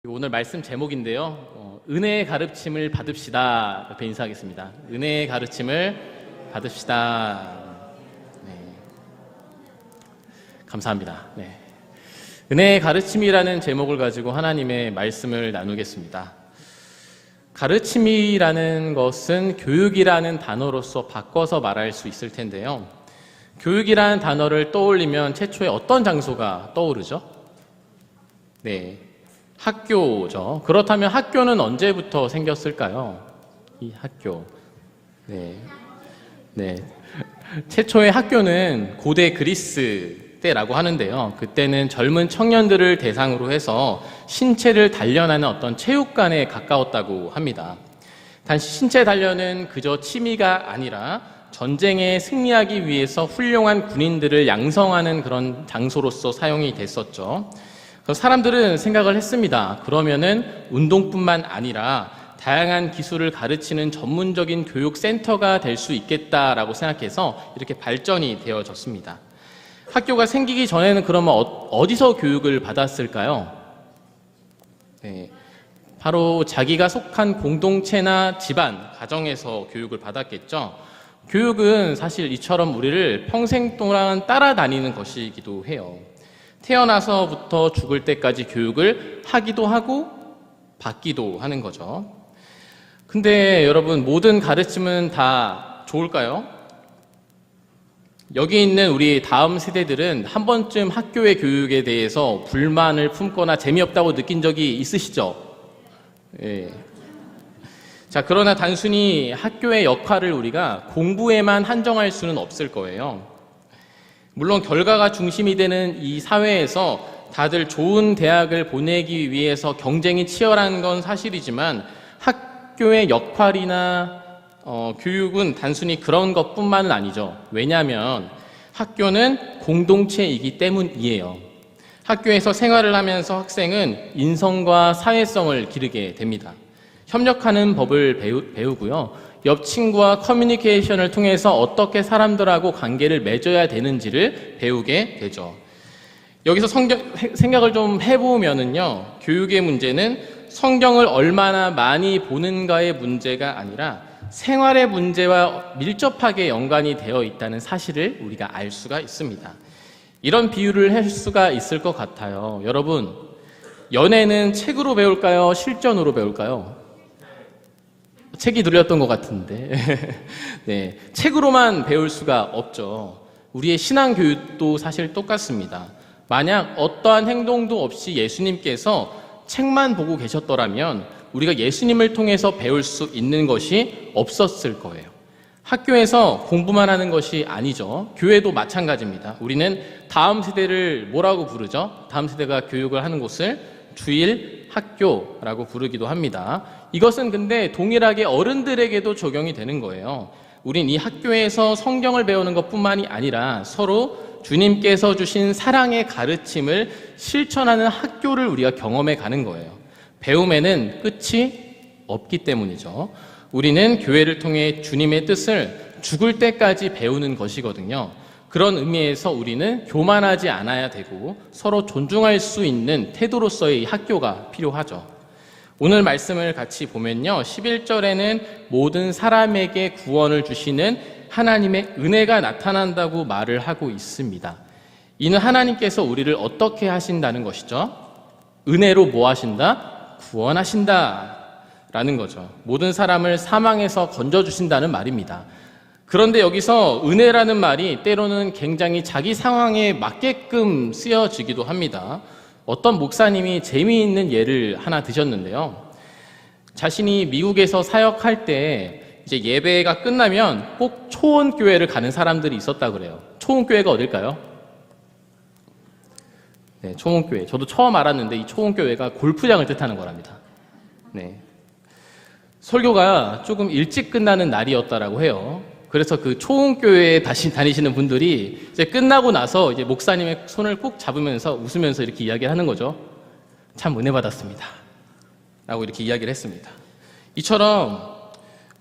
오늘 말씀 제목인데요. 은혜의 가르침을 받읍시다. 옆에 인사하겠습니다. 은혜의 가르침을 받읍시다. 네. 감사합니다. 네. 은혜의 가르침이라는 제목을 가지고 하나님의 말씀을 나누겠습니다. 가르침이라는 것은 교육이라는 단어로서 바꿔서 말할 수 있을 텐데요. 교육이라는 단어를 떠올리면 최초에 어떤 장소가 떠오르죠? 네. 학교죠. 그렇다면 학교는 언제부터 생겼을까요? 이 학교. 네. 최초의 학교는 고대 그리스 때라고 하는데요. 그때는 젊은 청년들을 대상으로 해서 신체를 단련하는 어떤 체육관에 가까웠다고 합니다. 단지 신체 단련은 그저 취미가 아니라 전쟁에 승리하기 위해서 훌륭한 군인들을 양성하는 그런 장소로서 사용이 됐었죠. 사람들은 생각을 했습니다. 그러면은 운동뿐만 아니라 다양한 기술을 가르치는 전문적인 교육센터가 될 수 있겠다라고 생각해서 이렇게 발전이 되어졌습니다. 학교가 생기기 전에는 그러면 어디서 교육을 받았을까요? 네, 바로 자기가 속한 공동체나 집안, 가정에서 교육을 받았겠죠. 교육은 사실 이처럼 우리를 평생 동안 따라다니는 것이기도 해요. 태어나서부터 죽을 때까지 교육을 하기도 하고 받기도 하는 거죠. 근데 여러분, 모든 가르침은 다 좋을까요? 여기 있는 우리 다음 세대들은 한 번쯤 학교의 교육에 대해서 불만을 품거나 재미없다고 느낀 적이 있으시죠? 예. 자, 그러나 단순히 학교의 역할을 우리가 공부에만 한정할 수는 없을 거예요. 물론 결과가 중심이 되는 이 사회에서 다들 좋은 대학을 보내기 위해서 경쟁이 치열한 건 사실이지만 학교의 역할이나 교육은 단순히 그런 것뿐만은 아니죠. 왜냐하면 학교는 공동체이기 때문이에요. 학교에서 생활을 하면서 학생은 인성과 사회성을 기르게 됩니다. 협력하는 법을 배우고요. 옆 친구와 커뮤니케이션을 통해서 어떻게 사람들하고 관계를 맺어야 되는지를 배우게 되죠. 여기서 생각을 좀 해보면은요, 교육의 문제는 성경을 얼마나 많이 보는가의 문제가 아니라 생활의 문제와 밀접하게 연관이 되어 있다는 사실을 우리가 알 수가 있습니다. 이런 비유를 할 수가 있을 것 같아요. 여러분, 연애는 책으로 배울까요? 실전으로 배울까요? 책이 들렸던 것 같은데 네, 책으로만 배울 수가 없죠. 우리의 신앙 교육도 사실 똑같습니다. 만약 어떠한 행동도 없이 예수님께서 책만 보고 계셨더라면 우리가 예수님을 통해서 배울 수 있는 것이 없었을 거예요. 학교에서 공부만 하는 것이 아니죠. 교회도 마찬가지입니다. 우리는 다음 세대를 뭐라고 부르죠? 다음 세대가 교육을 하는 곳을 주일 학교라고 부르기도 합니다. 이것은 근데 동일하게 어른들에게도 적용이 되는 거예요. 우린 이 학교에서 성경을 배우는 것뿐만이 아니라 서로 주님께서 주신 사랑의 가르침을 실천하는 학교를 우리가 경험해 가는 거예요. 배움에는 끝이 없기 때문이죠. 우리는 교회를 통해 주님의 뜻을 죽을 때까지 배우는 것이거든요. 그런 의미에서 우리는 교만하지 않아야 되고 서로 존중할 수 있는 태도로서의 학교가 필요하죠. 오늘 말씀을 같이 보면요, 11절에는 모든 사람에게 구원을 주시는 하나님의 은혜가 나타난다고 말을 하고 있습니다. 이는 하나님께서 우리를 어떻게 하신다는 것이죠? 은혜로 뭐 하신다? 구원하신다 라는 거죠. 모든 사람을 사망에서 건져주신다는 말입니다. 그런데 여기서 은혜라는 말이 때로는 굉장히 자기 상황에 맞게끔 쓰여지기도 합니다. 어떤 목사님이 재미있는 예를 하나 드셨는데요. 자신이 미국에서 사역할 때 이제 예배가 끝나면 꼭 초원교회를 가는 사람들이 있었다 그래요. 초원교회가 어딜까요? 네, 초원교회. 저도 처음 알았는데 이 초원교회가 골프장을 뜻하는 거랍니다. 네. 설교가 조금 일찍 끝나는 날이었다라고 해요. 그래서 그 초원교회에 다니시는 분들이 이제 끝나고 나서 이제 목사님의 손을 꼭 잡으면서 웃으면서 이렇게 이야기를 하는 거죠. 참 은혜 받았습니다. 라고 이렇게 이야기를 했습니다. 이처럼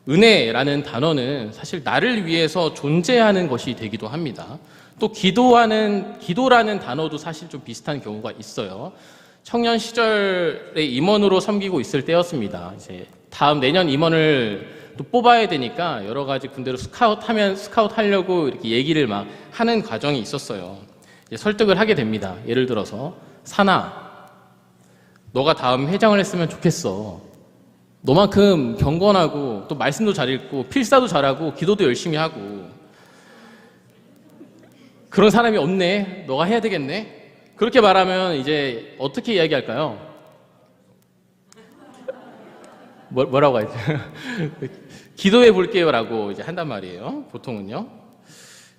은혜라는 단어는 사실 나를 위해서 존재하는 것이 되기도 합니다. 또 기도라는 단어도 사실 좀 비슷한 경우가 있어요. 청년 시절에 임원으로 섬기고 있을 때였습니다. 이제 다음 내년 임원을 또 뽑아야 되니까 여러 가지 군대로 스카웃 하려고 이렇게 얘기를 막 하는 과정이 있었어요. 이제 설득을 하게 됩니다. 예를 들어서, 사나, 너가 다음 회장을 했으면 좋겠어. 너만큼 경건하고 또 말씀도 잘 읽고 필사도 잘하고 기도도 열심히 하고 그런 사람이 없네. 너가 해야 되겠네. 그렇게 말하면 이제 어떻게 이야기할까요? 뭐라고 하지? 기도해 볼게요 라고 이제 한단 말이에요. 보통은요.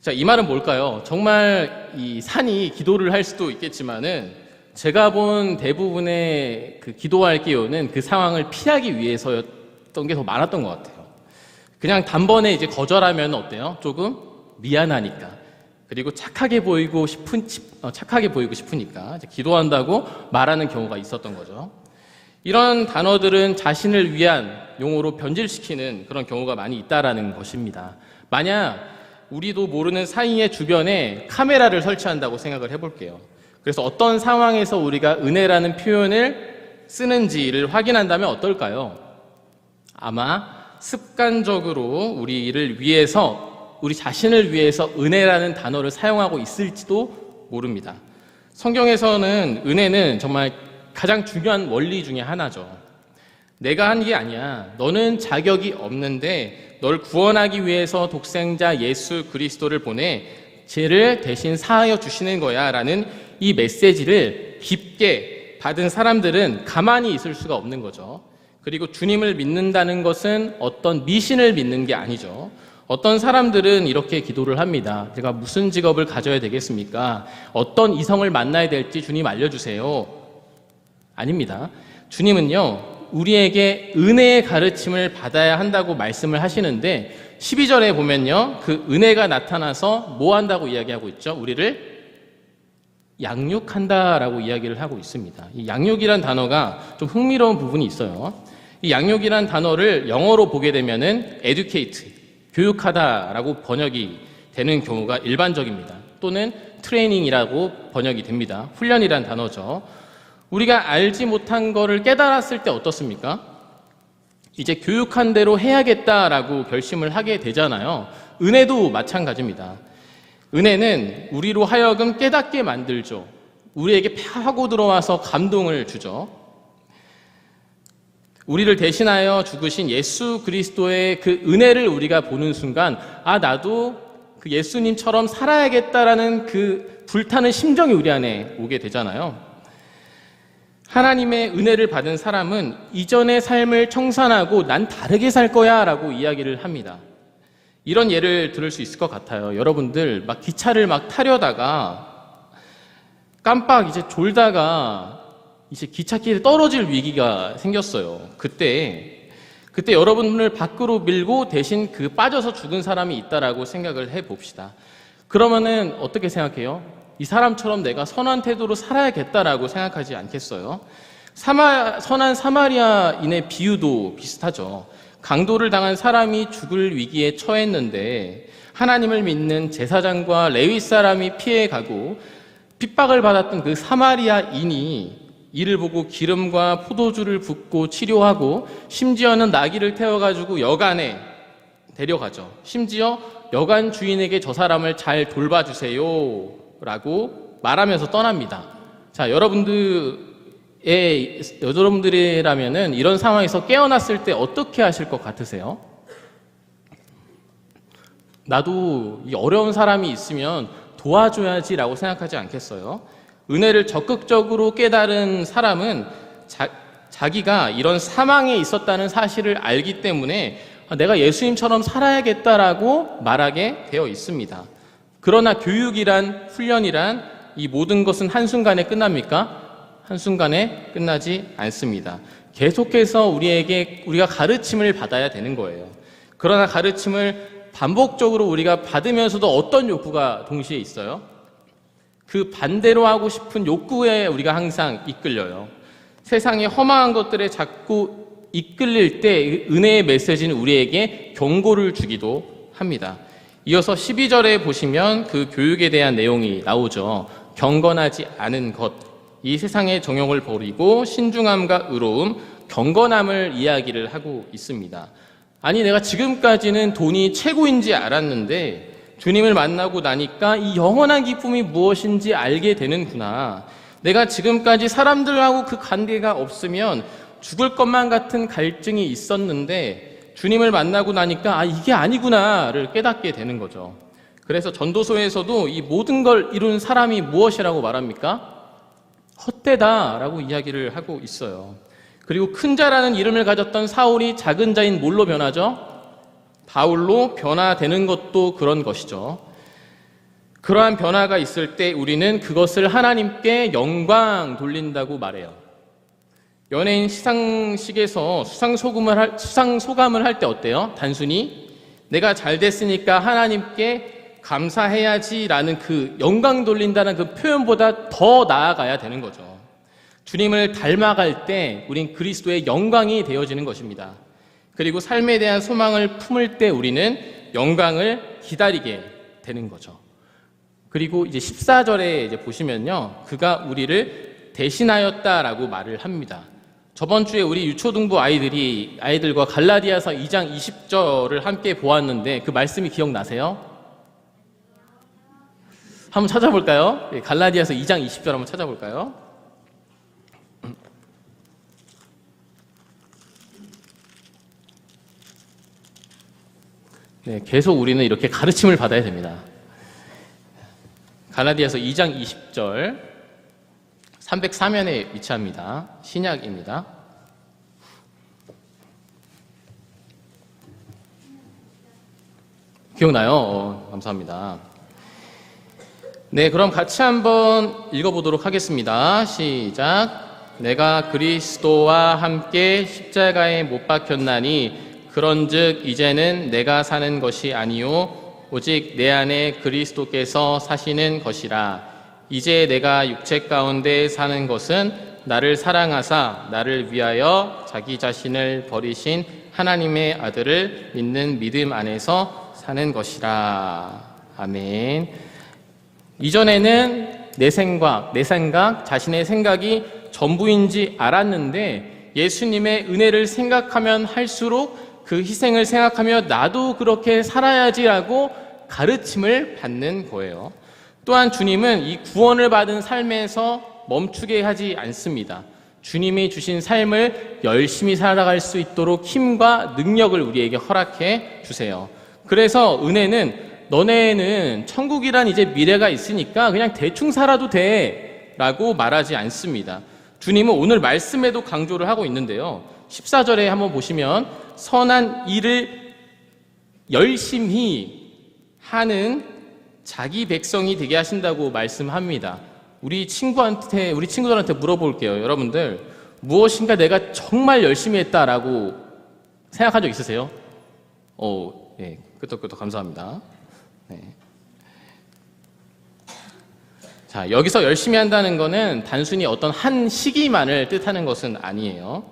자, 이 말은 뭘까요? 정말 이 산이 기도를 할 수도 있겠지만은 제가 본 대부분의 그 기도할게요는 그 상황을 피하기 위해서였던 게 더 많았던 것 같아요. 그냥 단번에 이제 거절하면 어때요? 조금 미안하니까. 그리고 착하게 보이고 싶으니까 이제 기도한다고 말하는 경우가 있었던 거죠. 이런 단어들은 자신을 위한 용어로 변질시키는 그런 경우가 많이 있다라는 것입니다. 만약 우리도 모르는 사이의 주변에 카메라를 설치한다고 생각을 해볼게요. 그래서 어떤 상황에서 우리가 은혜라는 표현을 쓰는지를 확인한다면 어떨까요? 아마 습관적으로 우리를 위해서, 우리 자신을 위해서 은혜라는 단어를 사용하고 있을지도 모릅니다. 성경에서는 은혜는 정말 가장 중요한 원리 중에 하나죠. 내가 한 게 아니야. 너는 자격이 없는데 널 구원하기 위해서 독생자 예수 그리스도를 보내 죄를 대신 사하여 주시는 거야 라는 이 메시지를 깊게 받은 사람들은 가만히 있을 수가 없는 거죠. 그리고 주님을 믿는다는 것은 어떤 미신을 믿는 게 아니죠. 어떤 사람들은 이렇게 기도를 합니다. 제가 무슨 직업을 가져야 되겠습니까? 어떤 이성을 만나야 될지 주님 알려주세요. 아닙니다. 주님은요, 우리에게 은혜의 가르침을 받아야 한다고 말씀을 하시는데 12절에 보면요, 그 은혜가 나타나서 뭐 한다고 이야기하고 있죠? 우리를 양육한다라고 이야기를 하고 있습니다. 이 양육이란 단어가 좀 흥미로운 부분이 있어요. 이 양육이란 단어를 영어로 보게 되면은 educate, 교육하다라고 번역이 되는 경우가 일반적입니다. 또는 트레이닝이라고 번역이 됩니다. 훈련이란 단어죠. 우리가 알지 못한 거를 깨달았을 때 어떻습니까? 이제 교육한 대로 해야겠다라고 결심을 하게 되잖아요. 은혜도 마찬가지입니다. 은혜는 우리로 하여금 깨닫게 만들죠. 우리에게 파고 들어와서 감동을 주죠. 우리를 대신하여 죽으신 예수 그리스도의 그 은혜를 우리가 보는 순간, 아, 나도 그 예수님처럼 살아야겠다라는 그 불타는 심정이 우리 안에 오게 되잖아요. 하나님의 은혜를 받은 사람은 이전의 삶을 청산하고 난 다르게 살 거야 라고 이야기를 합니다. 이런 예를 들을 수 있을 것 같아요. 여러분들 막 기차를 막 타려다가 깜빡 이제 졸다가 이제 기찻길에 떨어질 위기가 생겼어요. 그때 여러분을 밖으로 밀고 대신 그 빠져서 죽은 사람이 있다라고 생각을 해 봅시다. 그러면은 어떻게 생각해요? 이 사람처럼 내가 선한 태도로 살아야겠다라고 생각하지 않겠어요? 선한 사마리아인의 비유도 비슷하죠. 강도를 당한 사람이 죽을 위기에 처했는데 하나님을 믿는 제사장과 레위 사람이 피해가고 핍박을 받았던 그 사마리아인이 이를 보고 기름과 포도주를 붓고 치료하고 심지어는 나귀를 태워가지고 여관에 데려가죠. 심지어 여관 주인에게 저 사람을 잘 돌봐주세요 라고 말하면서 떠납니다. 자, 여러분들이라면은 이런 상황에서 깨어났을 때 어떻게 하실 것 같으세요? 나도 이 어려운 사람이 있으면 도와줘야지라고 생각하지 않겠어요? 은혜를 적극적으로 깨달은 사람은 자기가 이런 사망에 있었다는 사실을 알기 때문에 내가 예수님처럼 살아야겠다라고 말하게 되어 있습니다. 그러나 교육이란, 훈련이란 이 모든 것은 한순간에 끝납니까? 한순간에 끝나지 않습니다. 계속해서 우리가 가르침을 받아야 되는 거예요. 그러나 가르침을 반복적으로 우리가 받으면서도 어떤 욕구가 동시에 있어요? 그 반대로 하고 싶은 욕구에 우리가 항상 이끌려요. 세상의 험한 것들에 자꾸 이끌릴 때 은혜의 메시지는 우리에게 경고를 주기도 합니다. 이어서 12절에 보시면 그 교육에 대한 내용이 나오죠. 경건하지 않은 것, 이 세상의 정욕을 버리고 신중함과 의로움, 경건함을 이야기를 하고 있습니다. 아니, 내가 지금까지는 돈이 최고인지 알았는데 주님을 만나고 나니까 이 영원한 기쁨이 무엇인지 알게 되는구나. 내가 지금까지 사람들하고 그 관계가 없으면 죽을 것만 같은 갈증이 있었는데 주님을 만나고 나니까 이게 아니구나를 깨닫게 되는 거죠. 그래서 전도서에서도 이 모든 걸 이룬 사람이 무엇이라고 말합니까? 헛되다라고 이야기를 하고 있어요. 그리고 큰 자라는 이름을 가졌던 사울이 작은 자인 뭘로 변하죠? 바울로 변화되는 것도 그런 것이죠. 그러한 변화가 있을 때 우리는 그것을 하나님께 영광 돌린다고 말해요. 연예인 시상식에서 수상소감을 할 때 어때요? 단순히 내가 잘 됐으니까 하나님께 감사해야지라는 그 영광 돌린다는 그 표현보다 더 나아가야 되는 거죠. 주님을 닮아갈 때 우린 그리스도의 영광이 되어지는 것입니다. 그리고 삶에 대한 소망을 품을 때 우리는 영광을 기다리게 되는 거죠. 그리고 이제 14절에 이제 보시면요, 그가 우리를 대신하였다라고 말을 합니다. 저번 주에 우리 유초등부 아이들과 갈라디아서 2장 20절을 함께 보았는데 그 말씀이 기억나세요? 한번 찾아볼까요? 갈라디아서 2장 20절 한번 찾아볼까요? 네, 계속 우리는 이렇게 가르침을 받아야 됩니다. 갈라디아서 2장 20절 304면에 위치합니다. 신약입니다. 기억나요? 감사합니다. 네, 그럼 같이 한번 읽어보도록 하겠습니다. 시작. 내가 그리스도와 함께 십자가에 못 박혔나니 그런즉 이제는 내가 사는 것이 아니요 오직 내 안에 그리스도께서 사시는 것이라. 이제 내가 육체 가운데 사는 것은 나를 사랑하사 나를 위하여 자기 자신을 버리신 하나님의 아들을 믿는 믿음 안에서 사는 것이라. 아멘. 이전에는 내 생각, 자신의 생각이 전부인지 알았는데 예수님의 은혜를 생각하면 할수록 그 희생을 생각하며 나도 그렇게 살아야지라고 가르침을 받는 거예요. 또한 주님은 이 구원을 받은 삶에서 멈추게 하지 않습니다. 주님이 주신 삶을 열심히 살아갈 수 있도록 힘과 능력을 우리에게 허락해 주세요. 그래서 은혜는 너네는 천국이란 이제 미래가 있으니까 그냥 대충 살아도 돼 라고 말하지 않습니다. 주님은 오늘 말씀에도 강조를 하고 있는데요, 14절에 한번 보시면 선한 일을 열심히 하는 자기 백성이 되게 하신다고 말씀합니다. 우리 친구들한테 물어볼게요. 여러분들 무엇인가 내가 정말 열심히 했다라고 생각한 적 있으세요? 네, 끄떡끄떡 감사합니다. 네. 자, 여기서 열심히 한다는 것은 단순히 어떤 한 시기만을 뜻하는 것은 아니에요.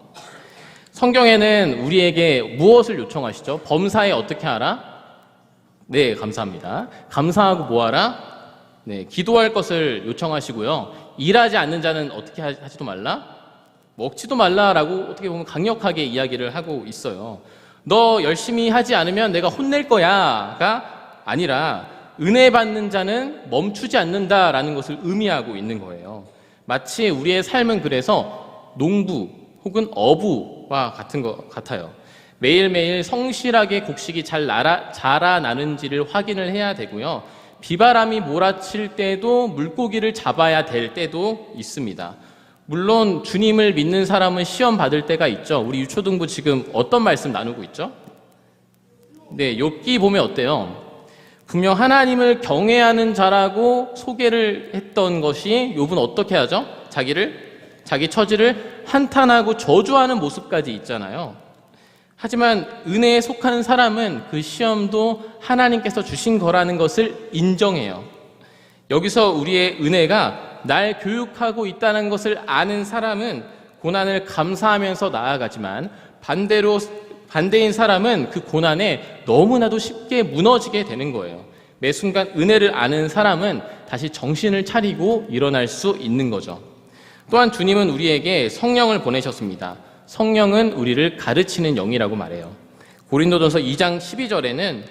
성경에는 우리에게 무엇을 요청하시죠? 범사에 어떻게 하라? 네, 감사합니다. 감사하고 뭐하라? 네, 기도할 것을 요청하시고요. 일하지 않는 자는 어떻게 하지도 말라? 먹지도 말라라고 어떻게 보면 강력하게 이야기를 하고 있어요. 너 열심히 하지 않으면 내가 혼낼 거야가 아니라 은혜 받는 자는 멈추지 않는다라는 것을 의미하고 있는 거예요. 마치 우리의 삶은 그래서 농부 혹은 어부와 같은 것 같아요. 매일매일 성실하게 곡식이 잘 자라나는지를 확인을 해야 되고요. 비바람이 몰아칠 때도 물고기를 잡아야 될 때도 있습니다. 물론 주님을 믿는 사람은 시험 받을 때가 있죠. 우리 유초등부 지금 어떤 말씀 나누고 있죠? 네, 욥기 보면 어때요? 분명 하나님을 경외하는 자라고 소개를 했던 것이 욥은 어떻게 하죠? 자기 처지를 한탄하고 저주하는 모습까지 있잖아요. 하지만 은혜에 속한 사람은 그 시험도 하나님께서 주신 거라는 것을 인정해요. 여기서 우리의 은혜가 날 교육하고 있다는 것을 아는 사람은 고난을 감사하면서 나아가지만 반대인 사람은 그 고난에 너무나도 쉽게 무너지게 되는 거예요. 매 순간 은혜를 아는 사람은 다시 정신을 차리고 일어날 수 있는 거죠. 또한 주님은 우리에게 성령을 보내셨습니다. 성령은 우리를 가르치는 영이라고 말해요. 고린도전서 2장 12절에는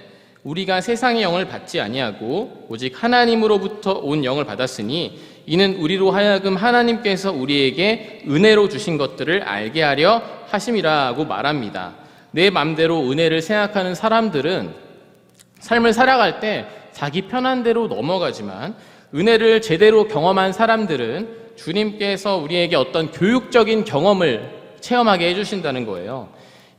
우리가 세상의 영을 받지 아니하고 오직 하나님으로부터 온 영을 받았으니 이는 우리로 하여금 하나님께서 우리에게 은혜로 주신 것들을 알게 하려 하심이라고 말합니다. 내 맘대로 은혜를 생각하는 사람들은 삶을 살아갈 때 자기 편한 대로 넘어가지만, 은혜를 제대로 경험한 사람들은 주님께서 우리에게 어떤 교육적인 경험을 체험하게 해주신다는 거예요.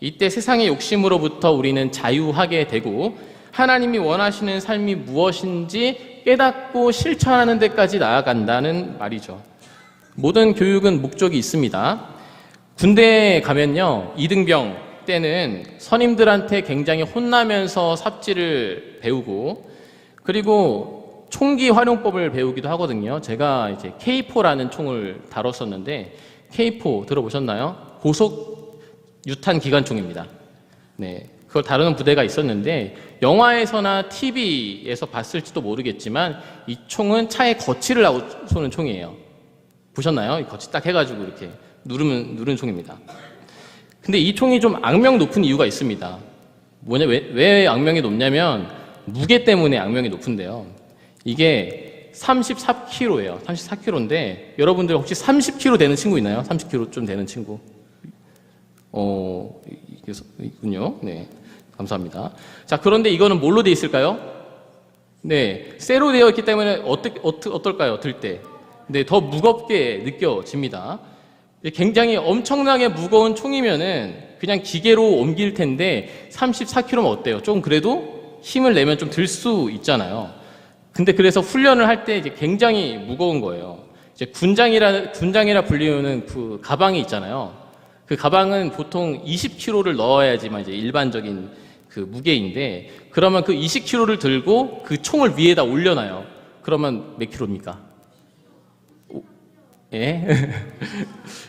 이때 세상의 욕심으로부터 우리는 자유하게 되고 하나님이 원하시는 삶이 무엇인지 깨닫고 실천하는 데까지 나아간다는 말이죠. 모든 교육은 목적이 있습니다. 군대에 가면요, 이등병 때는 선임들한테 굉장히 혼나면서 삽질을 배우고, 그리고 총기 활용법을 배우기도 하거든요. 제가 이제 K4라는 총을 다뤘었는데, K4 들어보셨나요? 고속 유탄 기관총입니다. 네, 그걸 다루는 부대가 있었는데, 영화에서나 TV에서 봤을지도 모르겠지만 이 총은 차에 거치를 하고 쏘는 총이에요. 보셨나요? 거치 딱 해가지고 이렇게 누르는 총입니다. 근데 이 총이 좀 악명 높은 이유가 있습니다. 왜 악명이 높냐면 무게 때문에 악명이 높은데요. 이게 34kg예요. 34kg인데 여러분들 혹시 30kg 되는 친구 있나요? 30kg 좀 되는 친구? 있군요. 네. 감사합니다. 자, 그런데 이거는 뭘로 되어 있을까요? 네. 쇠로 되어 있기 때문에 어떨까요? 들 때. 네, 더 무겁게 느껴집니다. 굉장히 엄청나게 무거운 총이면은 그냥 기계로 옮길 텐데 34kg면 어때요? 좀 그래도 힘을 내면 좀 들 수 있잖아요. 근데 그래서 훈련을 할 때 이제 굉장히 무거운 거예요. 이제 군장이라 불리우는 그 가방이 있잖아요. 그 가방은 보통 20kg를 넣어야지만 이제 일반적인 그 무게인데, 그러면 그 20kg를 들고 그 총을 위에다 올려놔요. 그러면 몇 킬로입니까? 예?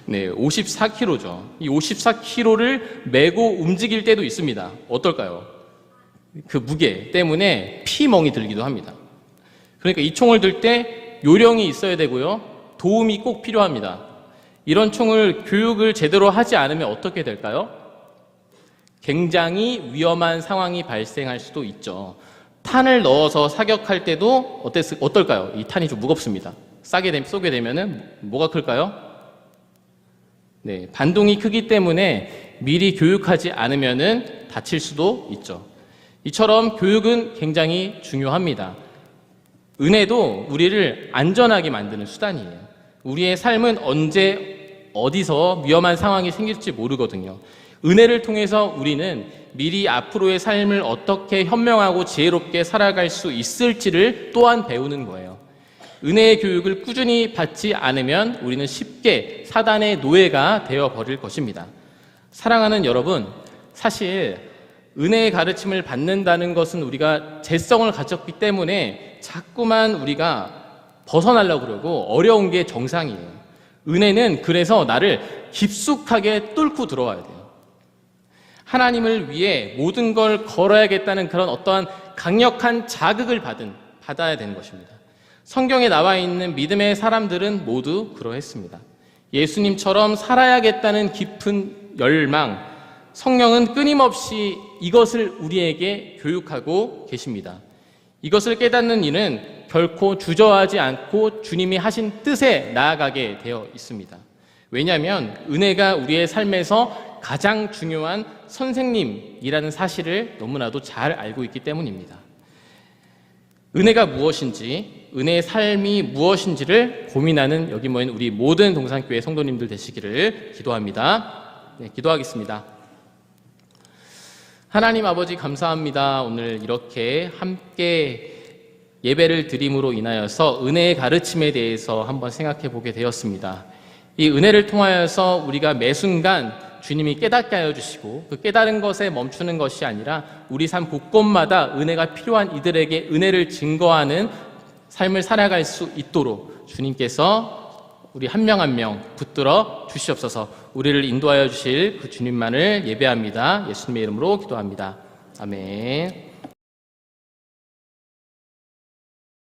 네, 54kg죠. 이 54kg를 메고 움직일 때도 있습니다. 어떨까요? 그 무게 때문에 피멍이 들기도 합니다. 그러니까 이 총을 들 때 요령이 있어야 되고요. 도움이 꼭 필요합니다. 이런 총을 교육을 제대로 하지 않으면 어떻게 될까요? 굉장히 위험한 상황이 발생할 수도 있죠. 탄을 넣어서 사격할 때도 어떨까요? 이 탄이 좀 무겁습니다. 쏘게 되면은 뭐가 클까요? 네, 반동이 크기 때문에 미리 교육하지 않으면은 다칠 수도 있죠. 이처럼 교육은 굉장히 중요합니다. 은혜도 우리를 안전하게 만드는 수단이에요. 우리의 삶은 언제 어디서 위험한 상황이 생길지 모르거든요. 은혜를 통해서 우리는 미리 앞으로의 삶을 어떻게 현명하고 지혜롭게 살아갈 수 있을지를 또한 배우는 거예요. 은혜의 교육을 꾸준히 받지 않으면 우리는 쉽게 사단의 노예가 되어버릴 것입니다. 사랑하는 여러분, 사실 은혜의 가르침을 받는다는 것은 우리가 재성을 가졌기 때문에 자꾸만 우리가 벗어나려고 그러고 어려운 게 정상이에요. 은혜는 그래서 나를 깊숙하게 뚫고 들어와야 돼요. 하나님을 위해 모든 걸 걸어야겠다는 그런 어떠한 강력한 자극을 받아야 되는 것입니다. 성경에 나와 있는 믿음의 사람들은 모두 그러했습니다. 예수님처럼 살아야겠다는 깊은 열망, 성령은 끊임없이 이것을 우리에게 교육하고 계십니다. 이것을 깨닫는 이는 결코 주저하지 않고 주님이 하신 뜻에 나아가게 되어 있습니다. 왜냐하면 은혜가 우리의 삶에서 가장 중요한 선생님이라는 사실을 너무나도 잘 알고 있기 때문입니다. 은혜가 무엇인지, 은혜의 삶이 무엇인지를 고민하는 여기 모인 우리 모든 동산교회 성도님들 되시기를 기도합니다. 네, 기도하겠습니다. 하나님 아버지 감사합니다. 오늘 이렇게 함께 예배를 드림으로 인하여서 은혜의 가르침에 대해서 한번 생각해 보게 되었습니다. 이 은혜를 통하여서 우리가 매 순간 주님이 깨닫게 하여 주시고 그 깨달은 것에 멈추는 것이 아니라 우리 삶 곳곳마다 은혜가 필요한 이들에게 은혜를 증거하는 삶을 살아갈 수 있도록 주님께서 우리 한 명 한 명 붙들어 주시옵소서. 우리를 인도하여 주실 그 주님만을 예배합니다. 예수님의 이름으로 기도합니다. 아멘.